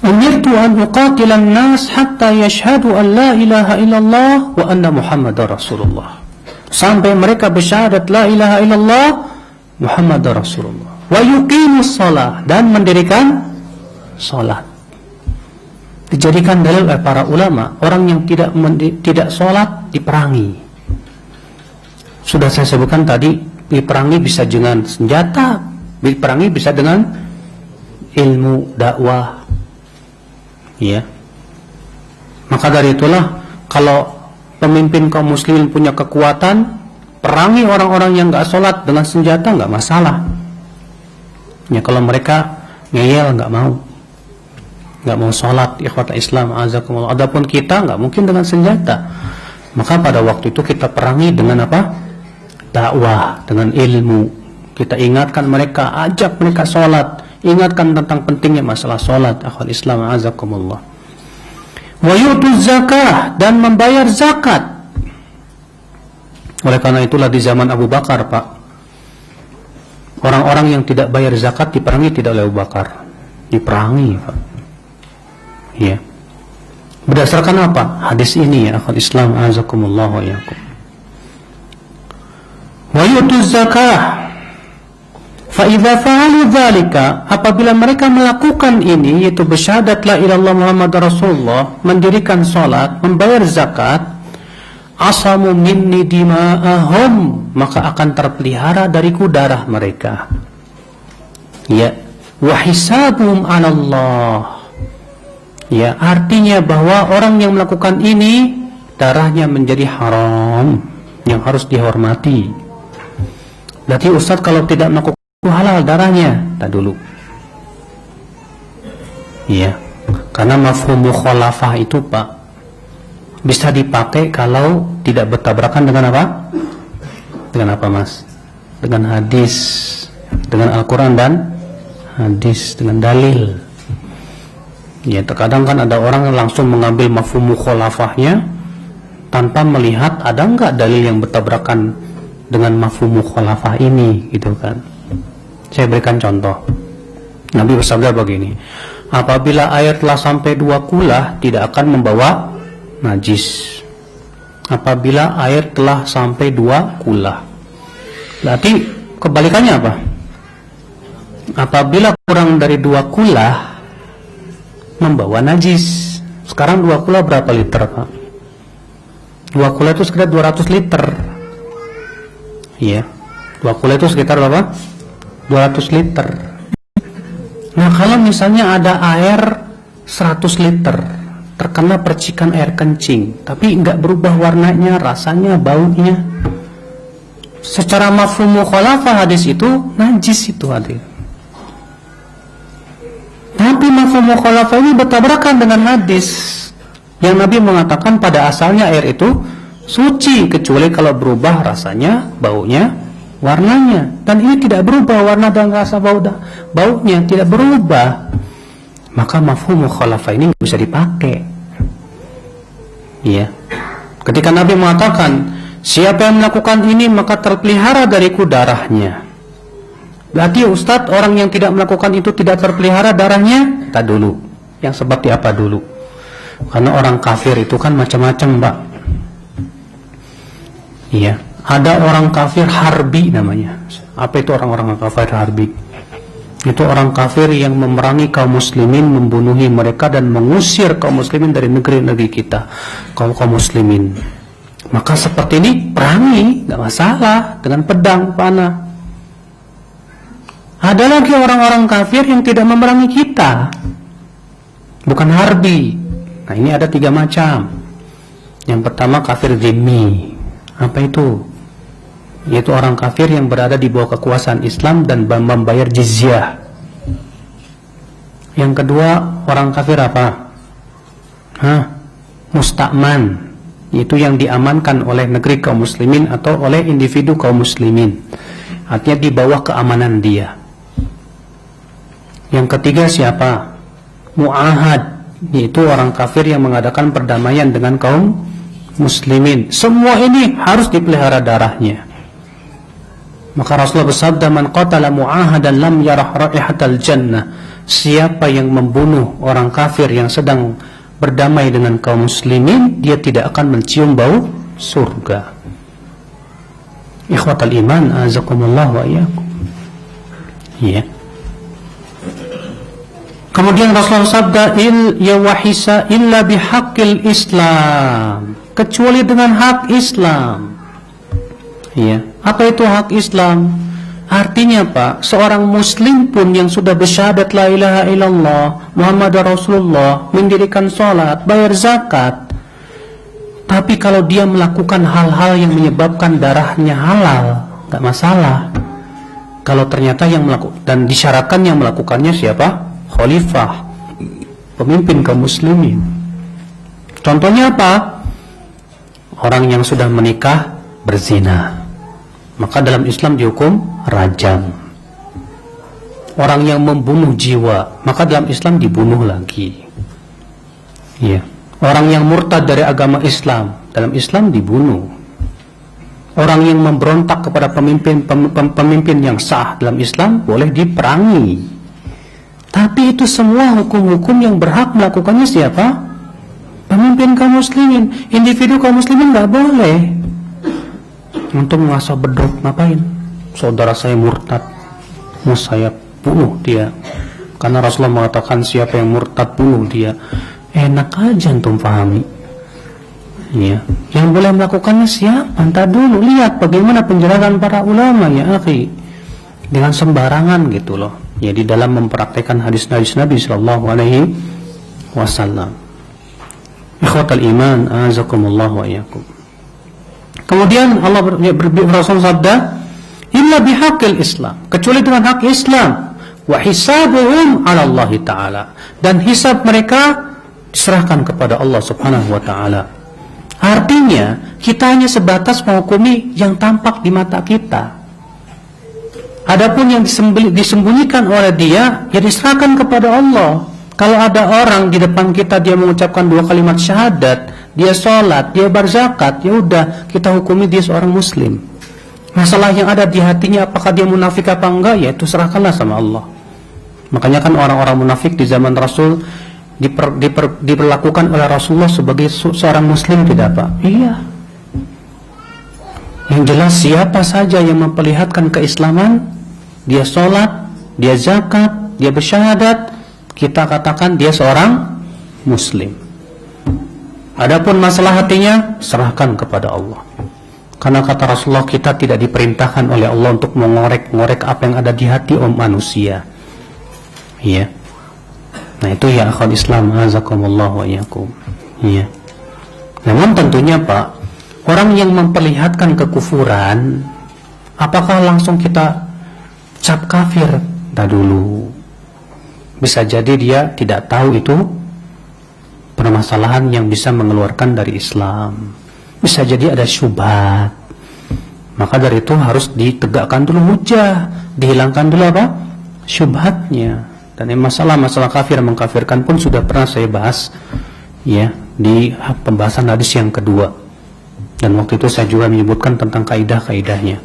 Umirtu an uqatilan nas hatta yashhadu an la ilaha illallah wa anna Muhammadar Rasulullah. Sampai mereka bersyahadat la ilaha illallah Muhammadar Rasulullah. Wa yuqimus shalah, dan mendirikan salat. Dijadikan dalil oleh para ulama, orang yang tidak salat diperangi. Sudah saya sebutkan tadi, diperangi bisa dengan senjata, diperangi bisa dengan ilmu dakwah. Ya. Maka dari itulah kalau pemimpin kaum muslimin punya kekuatan, perangi orang-orang yang enggak sholat dengan senjata, enggak masalah. Ya, kalau mereka ngeyel, enggak mau sholat, ikhwatul Islam azakumullah. Adapun kita enggak mungkin dengan senjata. Maka pada waktu itu kita perangi dengan apa? Dakwah, dengan ilmu. Kita ingatkan mereka, ajak mereka sholat, ingatkan tentang pentingnya masalah sholat, ikhwatul Islam azakumullah. Wa yutuz zakah, dan membayar zakat. Oleh karena itulah di zaman Abu Bakar, Pak, orang-orang yang tidak bayar zakat diperangi tidak oleh Abu Bakar, diperangi, Pak. Ya. Berdasarkan apa? Hadis ini ya, ikhwatul Islam azakumullah wa iyyakum. Wa yutuz zakah, fa idza fa'alu dzalika, apabila mereka melakukan ini, yaitu bersyahadat la ilaha illallah Muhammadar Rasulullah, mendirikan salat, membayar zakat, asamu minni dima'ahum, maka akan terpelihara dariku darah mereka. Ya, wa hisabuhum 'ala Allah. Ya, artinya bahwa orang yang melakukan ini darahnya menjadi haram, yang harus dihormati. Berarti Ustaz kalau tidak melakukan halal darahnya, tak dulu. Iya, karena mafhum mukhalafah itu, Pak, bisa dipakai kalau tidak bertabrakan dengan apa? Dengan apa, Mas? Dengan hadis, dengan Al-Quran dan hadis, dengan dalil. Ya, terkadang kan ada orang yang langsung mengambil mafhum mukhalafahnya tanpa melihat ada enggak dalil yang bertabrakan dengan mafhum mukhalafah ini, gitu kan. Saya berikan contoh. Nabi bersabda begini, apabila air telah sampai 2 kulah tidak akan membawa najis. Apabila air telah sampai 2 kulah. Berarti kebalikannya apa? Apabila kurang dari 2 kulah membawa najis. Sekarang 2 kulah berapa liter, Pak? 2 kulah itu sekitar 200 liter. Iya. 2 kulah itu sekitar berapa? 200 liter. Nah, kalau misalnya ada air 100 liter terkena percikan air kencing, tapi enggak berubah warnanya, rasanya, baunya, secara mafhum mukhalafah hadis itu najis itu hadir. Tapi mafhum mukhalafah ini bertabrakan dengan hadis yang Nabi mengatakan pada asalnya air itu suci kecuali kalau berubah rasanya, baunya, warnanya. Dan ini tidak berubah warna dan rasa baunya tidak berubah. Maka mafhum mukhalafah ini bisa dipakai. Iya. Ketika Nabi mengatakan, siapa yang melakukan ini maka terpelihara dariku darahnya. Berarti Ustadz, orang yang tidak melakukan itu tidak terpelihara darahnya? Tak dulu. Yang seperti apa dulu? Karena orang kafir itu kan macam-macam, Mbak. Iya. Ada orang kafir harbi namanya. Apa itu orang-orang kafir harbi? Itu orang kafir yang memerangi kaum muslimin, membunuhi mereka dan mengusir kaum muslimin dari negeri-negeri kita, kaum muslimin. Maka seperti ini perangi, nggak masalah, dengan pedang, panah. Ada lagi orang-orang kafir yang tidak memerangi kita, bukan harbi. Nah, ini ada 3 macam. Yang pertama kafir dhimmi. Apa itu? Yaitu orang kafir yang berada di bawah kekuasaan Islam dan membayar jizyah. Yang kedua, orang kafir apa? Musta'man, yaitu yang diamankan oleh negeri kaum muslimin atau oleh individu kaum muslimin. Artinya di bawah keamanan dia. Yang ketiga siapa? Mu'ahad, yaitu orang kafir yang mengadakan perdamaian dengan kaum muslimin. Semua ini harus dipelihara darahnya. Maka Rasulullah bersabda, man qatala mu'ahadan lam yarah raihatal jannah. Siapa yang membunuh orang kafir yang sedang berdamai dengan kaum muslimin, dia tidak akan mencium bau surga. Ikhwatal iman, azakumullah wa iyyakum. Ya. Kemudian Rasulullah sabda, ya wahisa illa bihaqqil Islam, kecuali dengan hak Islam. Ya. Apa itu hak Islam? Artinya Pak, seorang muslim pun yang sudah bersyahadat la ilaha illallah Muhammad Rasulullah, mendirikan sholat, bayar zakat, tapi kalau dia melakukan hal-hal yang menyebabkan darahnya halal, gak masalah. Kalau ternyata yang melakukan, dan disyaratkan yang melakukannya siapa? Khalifah, pemimpin kaum muslimin. Contohnya apa? Orang yang sudah menikah berzina, maka dalam Islam dihukum rajam. Orang yang membunuh jiwa, maka dalam Islam dibunuh lagi. Ya. Orang yang murtad dari agama Islam, dalam Islam dibunuh. Orang yang memberontak kepada pemimpin yang sah dalam Islam boleh diperangi. Tapi itu semua hukum-hukum yang berhak melakukannya siapa? Pemimpin kaum muslimin. Individu kaum muslimin nggak boleh. Untuk mengasah beduk, ngapain? Saudara saya murtad, mau saya bunuh dia. Karena Rasulullah mengatakan siapa yang murtad, bunuh dia. Enak aja antum pahami. Ya. Yang boleh melakukannya siapa? Entah dulu, lihat bagaimana penjelasan para ulama ya akhi. Dengan sembarangan gitu loh. Ya, di dalam mempraktekkan hadis-hadis Nabi sallallahu alaihi wasallam. Ikhwatal iman, azakumullah wa iyyakum. Kemudian Allah Rasul sabda, illa bihaqqil Islam, kecuali dengan hak Islam, wa hisabuhum 'ala Allah taala, dan hisab mereka diserahkan kepada Allah Subhanahu wa taala. Artinya, kita hanya sebatas menghukumi yang tampak di mata kita. Adapun yang disembunyikan oleh dia, ya diserahkan kepada Allah. Kalau ada orang di depan kita, dia mengucapkan 2 kalimat syahadat, dia sholat, dia berzakat, ya udah kita hukumi dia seorang muslim. Masalah yang ada di hatinya, apakah dia munafik apa enggak, ya itu serahkanlah sama Allah. Makanya kan orang-orang munafik di zaman Rasul diperlakukan oleh Rasulullah sebagai seorang muslim, tidak Pak? Iya. Yang jelas siapa saja yang memperlihatkan keislaman, dia sholat, dia zakat, dia bersyahadat, kita katakan dia seorang muslim. Adapun masalah hatinya, serahkan kepada Allah. Karena kata Rasulullah, kita tidak diperintahkan oleh Allah untuk mengorek-ngorek apa yang ada di hati manusia. Iya. Nah itu ya akhwat Islam, azakumullah wa iyyakum. Iya. Namun tentunya Pak, orang yang memperlihatkan kekufuran, apakah langsung kita cap kafir? Dah dulu. Bisa jadi dia tidak tahu itu permasalahan yang bisa mengeluarkan dari Islam. Bisa jadi ada syubhat. Maka dari itu harus ditegakkan dulu hujah, dihilangkan dulu apa? Syubhatnya. Dan masalah-masalah kafir mengkafirkan pun sudah pernah saya bahas ya di pembahasan hadis yang kedua. Dan waktu itu saya juga menyebutkan tentang kaidah-kaidahnya.